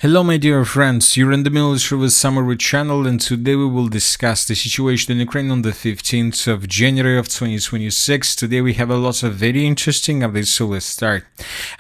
Hello my dear friends, you're in the Military Summary channel, and today we will discuss the situation in Ukraine on the 15th of January of 2026. Today we have a lot of very interesting updates, so let's start.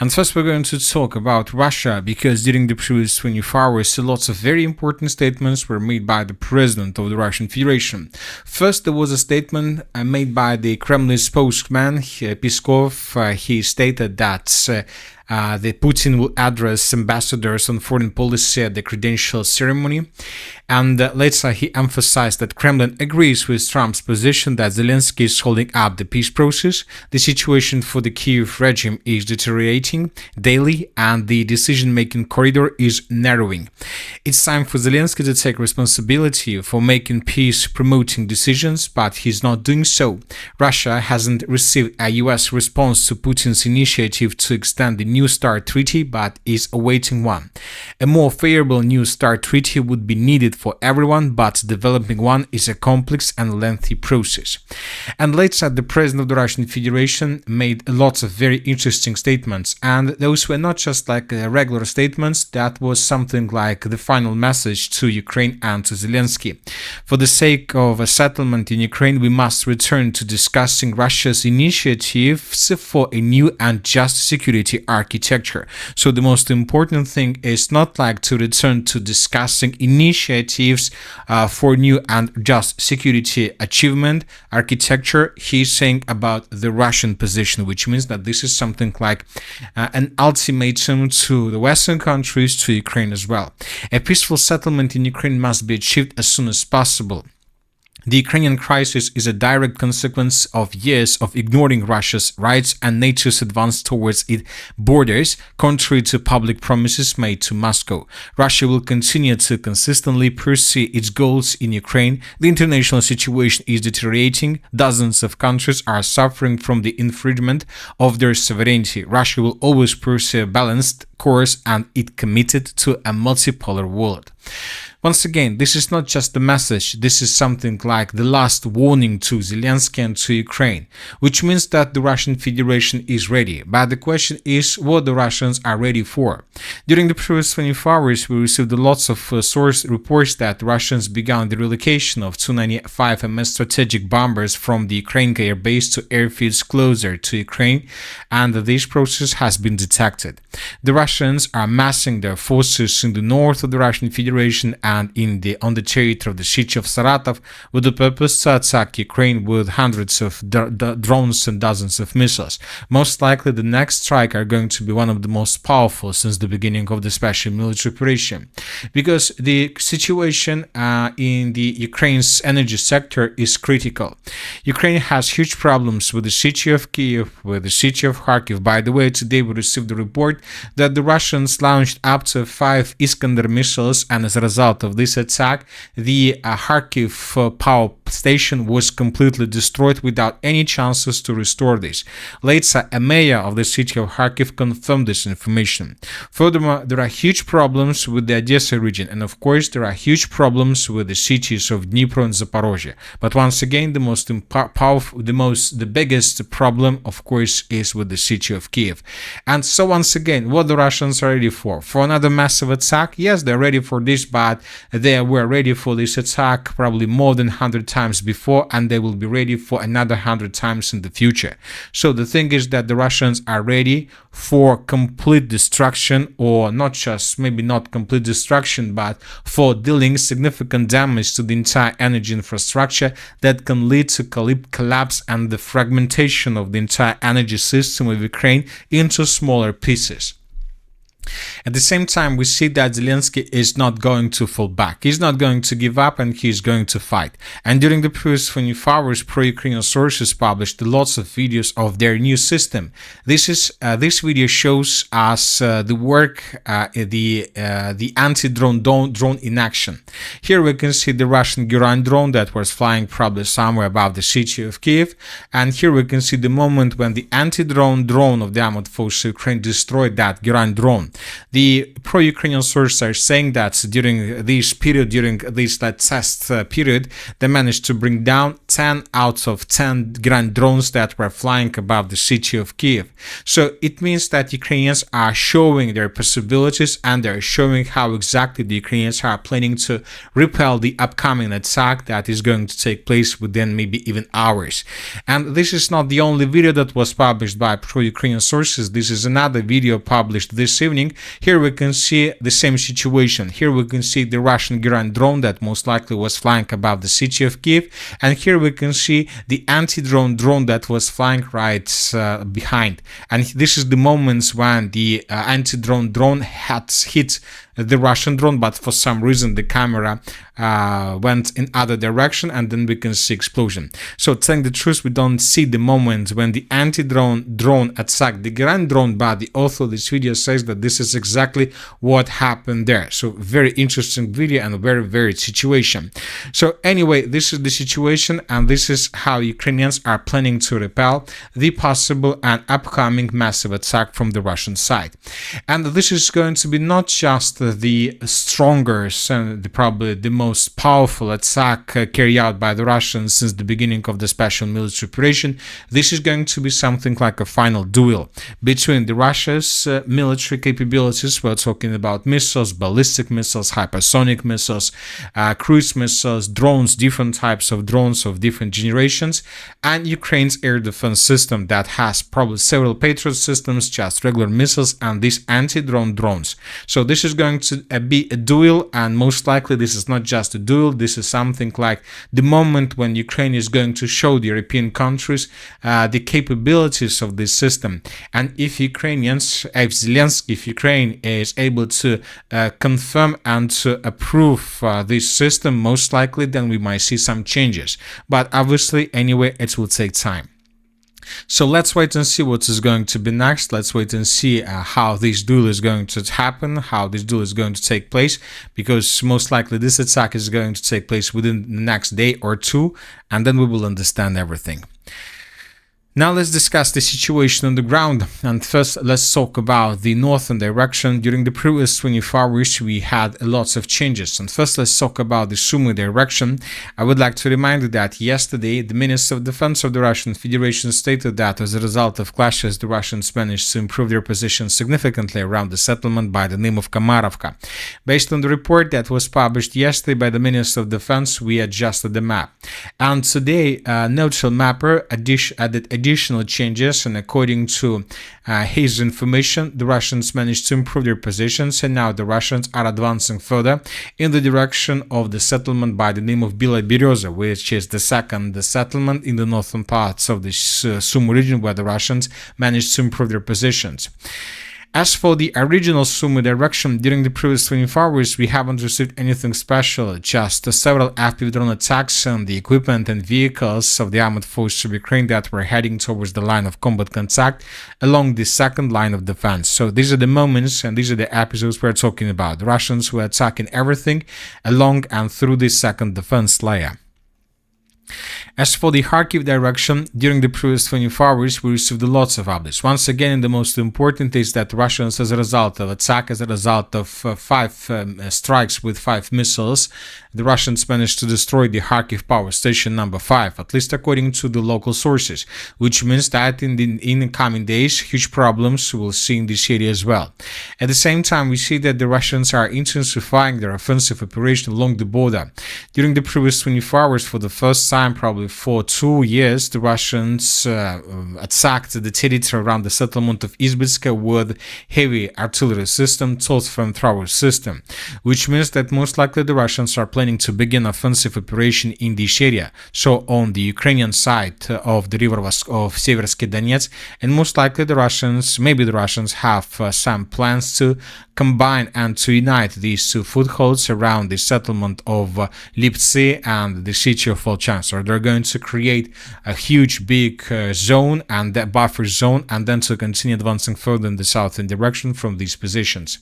And first we're going to talk about Russia, because during the previous 24 hours lots of very important statements were made by the President of the Russian Federation. First, there was a statement made by the Kremlin spokesman Peskov. He stated that the Putin will address ambassadors on foreign policy at the credential ceremony, and later he emphasized that Kremlin agrees with Trump's position that Zelensky is holding up the peace process. The situation for the Kyiv regime is deteriorating daily, and the decision-making corridor is narrowing. It's time for Zelensky to take responsibility for making peace-promoting decisions, but he's not doing so. Russia hasn't received a US response to Putin's initiative to extend the New START treaty, but is awaiting one. A more favorable New START treaty would be needed for everyone, but developing one is a complex and lengthy process. And later, the President of the Russian Federation made lots of very interesting statements, and those were not just like regular statements. That was something like the final message to Ukraine and to Zelensky. For the sake of a settlement in Ukraine, we must return to discussing Russia's initiatives for a new and just security architecture. So the most important thing is not like to return to discussing initiatives for new and just security achievement architecture. He's saying about the Russian position, which means that this is something like an ultimatum to the Western countries, to Ukraine as well. A peaceful settlement in Ukraine must be achieved as soon as possible. The Ukrainian crisis is a direct consequence of years of ignoring Russia's rights and NATO's advance towards its borders, contrary to public promises made to Moscow. Russia will continue to consistently pursue its goals in Ukraine. The international situation is deteriorating. Dozens of countries are suffering from the infringement of their sovereignty. Russia will always pursue a balanced course, and it committed to a multipolar world. Once again, this is not just a message, this is something like the last warning to Zelensky and to Ukraine, which means that the Russian Federation is ready. But the question is what the Russians are ready for. During the previous 24 hours, we received lots of source reports that Russians began the relocation of Tu-95 MS strategic bombers from the Ukraine air base to airfields closer to Ukraine, and this process has been detected. The Russians are massing their forces in the north of the Russian Federation and on the territory of the city of Saratov, with the purpose to attack Ukraine with hundreds of drones and dozens of missiles. Most likely the next strike are going to be one of the most powerful since the beginning of the special military operation, because the situation in the Ukraine's energy sector is critical. Ukraine has huge problems with the city of Kyiv, with the city of Kharkiv. By the way, today we received the report that the Russians launched up to 5 Iskander missiles, and as a result of this attack, the Kharkiv power station was completely destroyed without any chances to restore this. Later, a mayor of the city of Kharkiv confirmed this information. Furthermore, there are huge problems with the Odessa region, and of course there are huge problems with the cities of Dnipro and Zaporozhye. But once again, the biggest problem, of course, is with the city of Kyiv. And so once again, what the Russians are ready for? For another massive attack? Yes, they're ready for this, but they were ready for this attack probably more than 100 times before, and they will be ready for another 100 times in the future. So the thing is that the Russians are ready for complete destruction, or not just, maybe not complete destruction, but for dealing significant damage to the entire energy infrastructure that can lead to collapse and the fragmentation of the entire energy system of Ukraine into smaller pieces. At the same time, we see that Zelensky is not going to fall back. He's not going to give up, and he's going to fight. And during the previous 24 hours, pro-Ukrainian sources published lots of videos of their new system. This video shows us the work, the anti-drone drone in action. Here we can see the Russian Guran drone that was flying probably somewhere above the city of Kyiv. And here we can see the moment when the anti-drone drone of the armored forces of Ukraine destroyed that Guran drone. The pro-Ukrainian sources are saying that during this period, during this test period, they managed to bring down 10 out of 10 grand drones that were flying above the city of Kiev. So it means that Ukrainians are showing their possibilities, and they're showing how exactly the Ukrainians are planning to repel the upcoming attack that is going to take place within maybe even hours. And this is not the only video that was published by pro-Ukrainian sources. This is another video published this evening. Here we can see the same situation. Here we can see the Russian grand drone that most likely was flying above the city of Kiev, and here we can see the anti-drone drone that was flying right behind. And this is the moments when the anti-drone drone had hit the Russian drone, but for some reason the camera went in other direction, and then we can see explosion. So telling the truth, we don't see the moment when the anti-drone drone attacked the grand drone, but the author of this video says that this is exactly what happened there. So very interesting video and very situation. So anyway, this is the situation, and this is how Ukrainians are planning to repel the possible and upcoming massive attack from the Russian side. And this is going to be not just the strongest and probably the most powerful attack carried out by the Russians since the beginning of the special military operation. This is going to be something like a final duel between the Russia's military capabilities. We're talking about missiles, ballistic missiles, hypersonic missiles, cruise missiles, drones, different types of drones of different generations, and Ukraine's air defense system that has probably several Patriot systems, just regular missiles, and these anti-drone drones. So this is going to be a duel, and most likely this is not just a duel. This is something like the moment when Ukraine is going to show the European countries the capabilities of this system. And if Ukrainians, if Ukraine is able to confirm and to approve this system, most likely then we might see some changes. But obviously, anyway, it will take time. So let's wait and see what is going to be next. Let's wait and see how this duel is going to happen, how this duel is going to take place, because most likely this attack is going to take place within the next day or two, and then we will understand everything. Now let's discuss the situation on the ground, and first let's talk about the northern direction. During the previous 24 hours we had lots of changes, and first let's talk about the Sumy direction. I would like to remind you that yesterday the Minister of Defense of the Russian Federation stated that as a result of clashes the Russians managed to improve their position significantly around the settlement by the name of Komarovka. Based on the report that was published yesterday by the Minister of Defense, we adjusted the map, and today neutral mapper added additional changes, and according to his information, the Russians managed to improve their positions, and now the Russians are advancing further in the direction of the settlement by the name of Bila Bereza, which is the second settlement in the northern parts of the Sumy region where the Russians managed to improve their positions. As for the original Sumy direction, during the previous 24 hours, we haven't received anything special, just several FPV drone attacks on the equipment and vehicles of the armored forces of Ukraine that were heading towards the line of combat contact along the second line of defense. So these are the moments and these are the episodes we're talking about. The Russians were attacking everything along and through this second defense layer. As for the Kharkiv direction, during the previous 24 hours, we received lots of updates. Once again, the most important is that Russians, as a result of attack, as a result of 5 strikes with 5 missiles, the Russians managed to destroy the Kharkiv power station number 5, at least according to the local sources, which means that in the coming days, huge problems we'll see in this area as well. At the same time, we see that the Russians are intensifying their offensive operation along the border. During the previous 24 hours, for the first time, probably for 2 years, the Russians attacked the territory around the settlement of Izbitska with heavy artillery system, towed flamethrower system, which means that most likely the Russians are planning to begin offensive operation in this area, so on the Ukrainian side of the river of Seversky Donetsk, and most likely the Russians, maybe the Russians have some plans to combine and to unite these two footholds around the settlement of Liptsy and the city of Volchansk. So they're going to create a huge big zone and that buffer zone, and then to continue advancing further in the southern direction from these positions.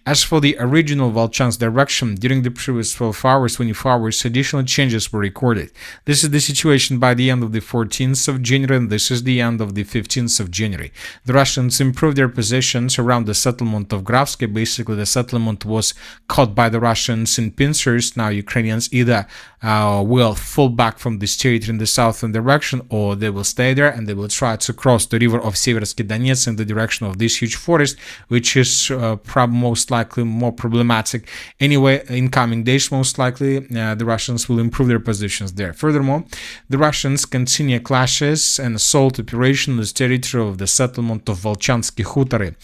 As for the original Volchansk direction, during the previous 12 hours, 24 hours, additional changes were recorded. This is the situation by the end of the 14th of January, and this is the end of the 15th of January. The Russians improved their positions around the settlement of Grafsky. Basically, the settlement was caught by the Russians in pincers. Now Ukrainians either will fall back from this territory in the southern direction, or they will stay there and they will try to cross the river of Seversky Donetsk in the direction of this huge forest, which is most likely more problematic. Anyway, in coming days, most likely the Russians will improve their positions there. Furthermore, the Russians continue clashes and assault operation in the territory of the settlement of Volchansky Hutory.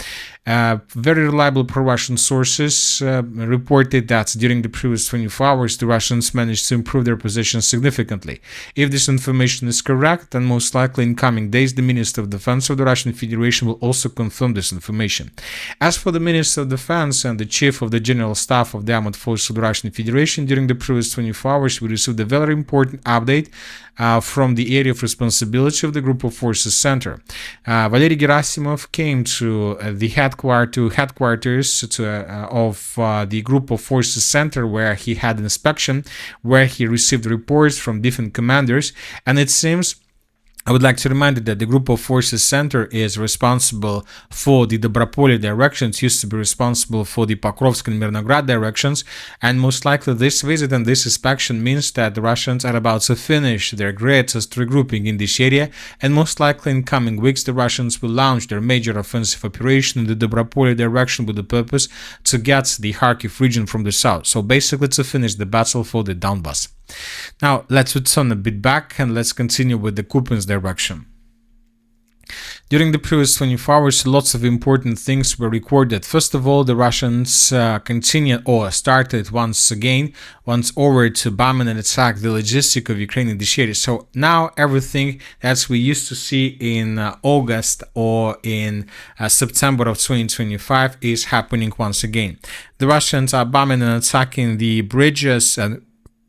Very reliable pro-Russian sources reported that during the previous 24 hours, the Russians managed to improve their position significantly. If this information is correct, then most likely in coming days, the Minister of Defense of the Russian Federation will also confirm this information. As for the Minister of Defense and the Chief of the General Staff of the Armed Forces of the Russian Federation, during the previous 24 hours, we received a very important update from the area of responsibility of the Group of Forces Center. Valery Gerasimov came to the headquarters of the Group of Forces Center, where he had an inspection, where he received reports from different commanders, and it seems I would like to remind you that the Group of Forces Center is responsible for the Dobropolye directions, used to be responsible for the Pokrovsk and Mirnograd directions, and most likely this visit and this inspection means that the Russians are about to finish their greatest regrouping in this area, and most likely in coming weeks the Russians will launch their major offensive operation in the Dobropolye direction with the purpose to get the Kharkiv region from the south, so basically to finish the battle for the Donbas. Now, let's return a bit back and let's continue with the Kupiansk direction. During the previous 24 hours, lots of important things were recorded. First of all, the Russians continued or started once over to bomb and attack the logistic of Ukraine in this area. So now everything that we used to see in August or in September of 2025 is happening once again. The Russians are bombing and attacking the bridges and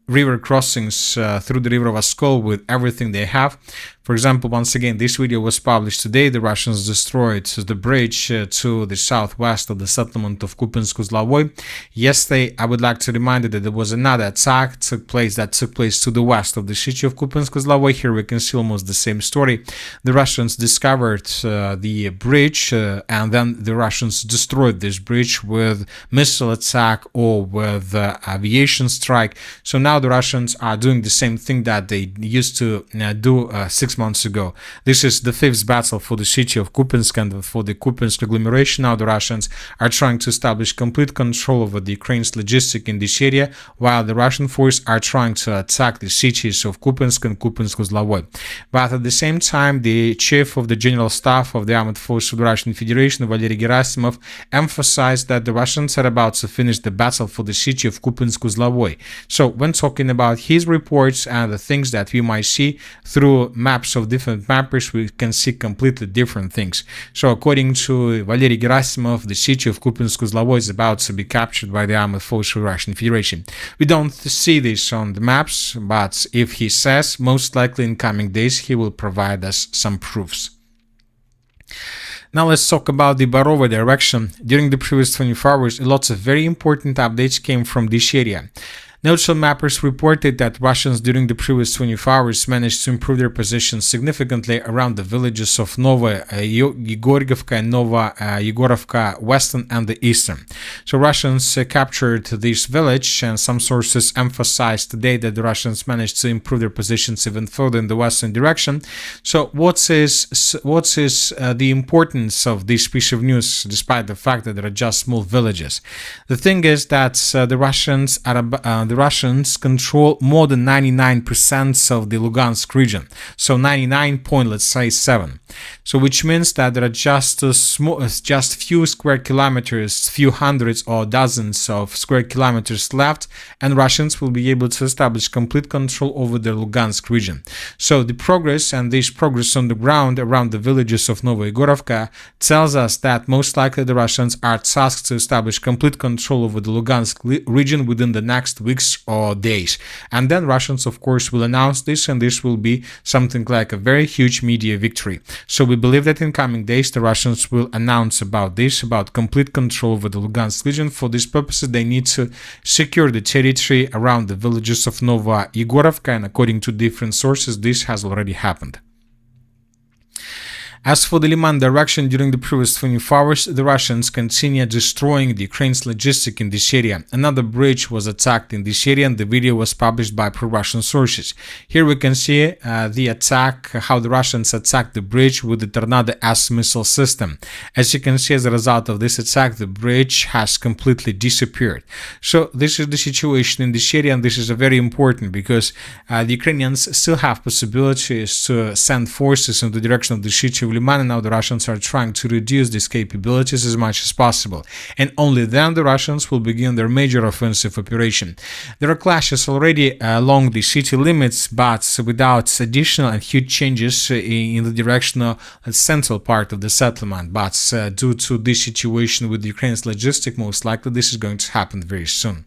river crossings through the river of Oskol with everything they have. For example, once again, this video was published today. The Russians destroyed the bridge to the southwest of the settlement of Kupiansk-Uzlovoy. Yesterday, I would like to remind you that there was another attack that took place to the west of the city of Kupiansk-Uzlovoy. Here we can see almost the same story. The Russians discovered the bridge and then the Russians destroyed this bridge with missile attack or with aviation strike. So now the Russians are doing the same thing that they used to do 6 months ago. This is the fifth battle for the city of Kupiansk and for the Kupiansk agglomeration. Now the Russians are trying to establish complete control over the Ukraine's logistics in this area, while the Russian forces are trying to attack the cities of Kupiansk and Kupiansk-Uzlovoy. But at the same time, the chief of the General Staff of the Armed Forces of the Russian Federation, Valery Gerasimov, emphasized that the Russians are about to finish the battle for the city of Kupiansk-Uzlovoy. So when talking about his reports and the things that we might see through maps of different mappers, we can see completely different things. So according to Valery Gerasimov, the city of Kupiansk-Uzlovoy is about to be captured by the Armed Forces of the Russian Federation. We don't see this on the maps, but if he says, most likely in coming days he will provide us some proofs. Now let's talk about the Barova direction. During the previous 24 hours, lots of very important updates came from this area. Neutral mappers reported that Russians during the previous 24 hours managed to improve their positions significantly around the villages of Nova Yegorivka and Nova Yegorovka Western and the Eastern. So Russians captured this village, and some sources emphasized today that the Russians managed to improve their positions even further in the western direction. So what is the importance of this piece of news, despite the fact that there are just small villages? The thing is that the Russians control more than 99% of the Lugansk region, so 99.7. So which means that there are just few square kilometers, few hundreds or dozens of square kilometers left, and Russians will be able to establish complete control over the Lugansk region. So the progress and this progress on the ground around the villages of Nova Yegorovka tells us that most likely the Russians are tasked to establish complete control over the Lugansk region within the next weeks or days. And then Russians, of course, will announce this, and this will be something like a very huge media victory. So we believe that in coming days the Russians will announce about this, about complete control over the Lugansk region. For this purpose, they need to secure the territory around the villages of Nova Yegorovka, and according to different sources, this has already happened. As for the Liman direction, during the previous 24 hours, the Russians continue destroying the Ukraine's logistics in this area. Another bridge was attacked in this area, and the video was published by pro-Russian sources. Here we can see the attack, how the Russians attacked the bridge with the Tornado S missile system. As you can see, as a result of this attack, the bridge has completely disappeared. So this is the situation in this area, and this is very important because the Ukrainians still have possibilities to send forces in the direction of the city of Liman, and now the Russians are trying to reduce these capabilities as much as possible. And only then the Russians will begin their major offensive operation. There are clashes already along the city limits, but without additional and huge changes in the direction of the central part of the settlement. But due to this situation with Ukraine's logistics, most likely this is going to happen very soon.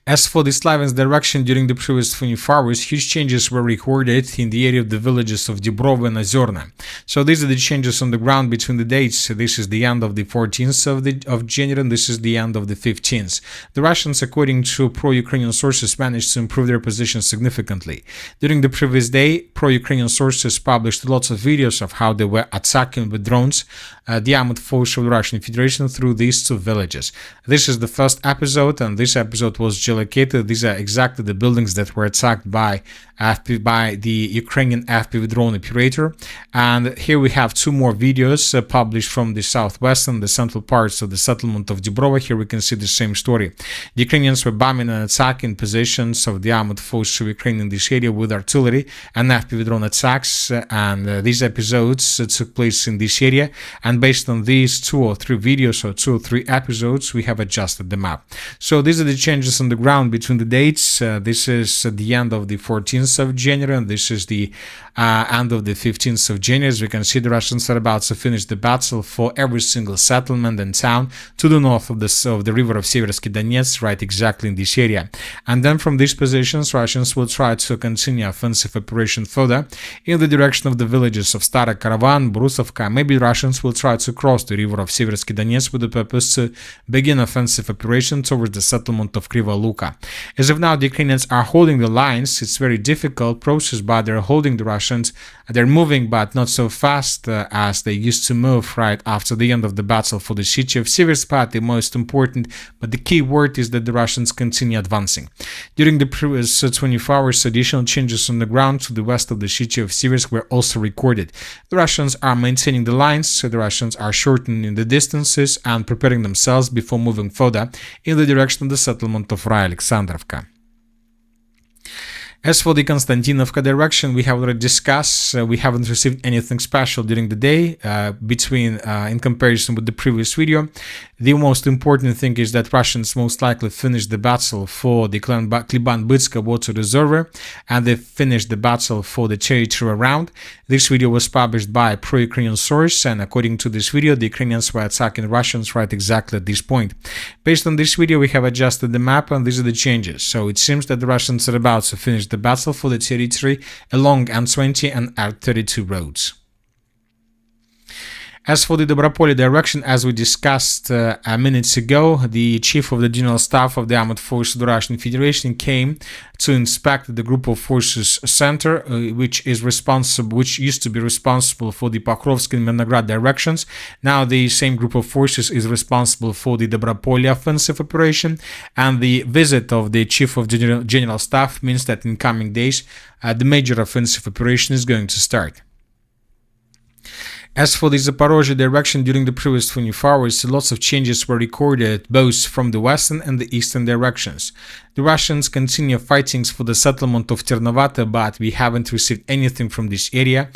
As for the Slavian's direction, during the previous 24 hours, huge changes were recorded in the area of the villages of Dibrovo and Ozerna. So these are the changes on the ground between the dates. This is the end of the 14th of January, and this is the end of the 15th. The Russians, according to pro-Ukrainian sources, managed to improve their position significantly. During the previous day, pro-Ukrainian sources published lots of videos of how they were attacking with drones the armed force of the Russian Federation through these two villages. This is the first episode, and this episode was geolocated. These are exactly the buildings that were attacked by the Ukrainian FPV drone operator. And here we have two more videos published from the southwest and the central parts of the settlement of Dibrovo. Here we can see the same story. The Ukrainians were bombing and attacking positions of the armed force of Ukraine in this area with artillery and FPV drone attacks, and these episodes took place in this area. And based on these 2 or 3 videos or 2 or 3 episodes, we have adjusted the map. So these are the changes on the ground between the dates. This is the end of the 14th of January, and this is the end of the 15th of January. As we can see, the Russians are about to finish the battle for every single settlement and town to the north of the river of Seversky Donetsk, right exactly in this area. And then from these positions, Russians will try to continue offensive operation further in the direction of the villages of Stara Karavan, Brusovka. Maybe Russians will try to cross the river of Seversky Donetsk with the purpose to begin offensive operation towards the settlement of Kriva Luka. As of now, the Ukrainians are holding the lines. It's very difficult process, but they're holding the Russians. They're moving, but not so fast as they used to move right after the end of the battle for the city of Seversk, the most important. But the key word is that the Russians continue advancing. During the previous 24 hours, additional changes on the ground to the west of the city of Seversk were also recorded. The Russians are maintaining the lines, so the Russians are shortening the distances and preparing themselves before moving further in the direction of the settlement of Raya Alexandrovka. As for the Konstantinovka direction, we have already discussed, we haven't received anything special during the day in comparison with the previous video. The most important thing is that Russians most likely finished the battle for the Kliban-Bytska water reservoir, and they finished the battle for the territory around. This video was published by a pro-Ukrainian source, and according to this video, the Ukrainians were attacking Russians right exactly at this point. Based on this video, we have adjusted the map, and these are the changes. So it seems that the Russians are about to finish the battle for the territory along N20 and R32 roads. As for the Dobropolye direction, as we discussed minutes ago, the chief of the general staff of the armed forces of the Russian Federation came to inspect the group of forces center, which used to be responsible for the Pokrovsk and Milnograd directions. Now the same group of forces is responsible for the Dobropolye offensive operation, and the visit of the chief of general staff means that in coming days the major offensive operation is going to start. As for the Zaporozhye direction, during the previous 24 hours, lots of changes were recorded both from the western and the eastern directions. The Russians continue fighting for the settlement of Ternovata, but we haven't received anything from this area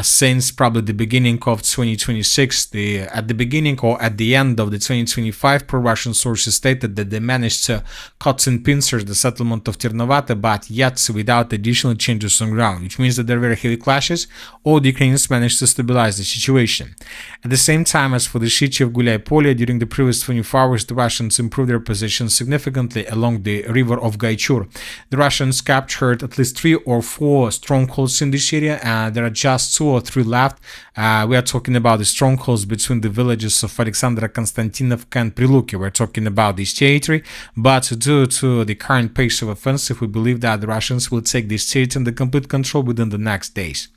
since probably the beginning of 2026. At the beginning or at the end of the 2025, pro-Russian sources stated that they managed to cut in pincers the settlement of Ternovata, but yet without additional changes on ground, which means that there were heavy clashes, or the Ukrainians managed to stabilize the situation. At the same time, as for the city of Gulyai-Polye, during the previous 24 hours, the Russians improved their position significantly along the river of Gaichur. The Russians captured at least 3 or 4 strongholds in this area, and there are just 2 or 3 left. We are talking about the strongholds between the villages of Alexandra, Konstantinovka and Priluki. We're talking about this territory, but due to the current pace of offensive, we believe that the Russians will take this territory under complete control within the next days.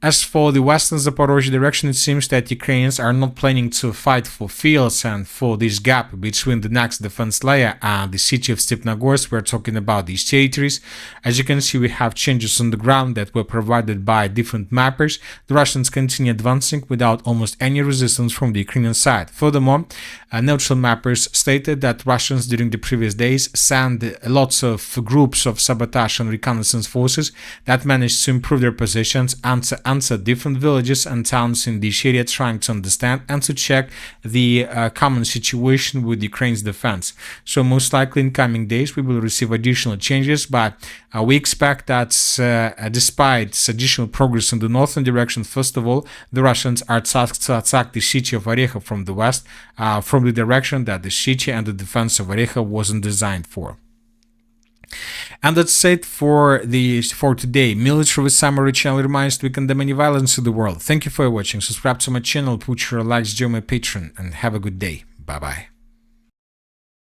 As for the western Zaporozhye direction, it seems that Ukrainians are not planning to fight for fields and for this gap between the next defense layer and the city of Stepnogorsk. We're talking about these territories. As you can see, we have changes on the ground that were provided by different mappers. The Russians continue advancing without almost any resistance from the Ukrainian side. Furthermore, neutral mappers stated that Russians during the previous days sent lots of groups of sabotage and reconnaissance forces that managed to improve their positions and to answer different villages and towns in this area, trying to understand and to check the common situation with Ukraine's defense. So most likely in coming days we will receive additional changes, but we expect that despite additional progress in the northern direction, first of all, the Russians are tasked to attack the city of Orekha from the west, from the direction that the city and the defense of Orekha wasn't designed for. And that's it for today. Military with Summary channel reminds we condemn any violence in the world. Thank you for watching. Subscribe to my channel, put your likes, join my Patreon, and have a good day. Bye bye.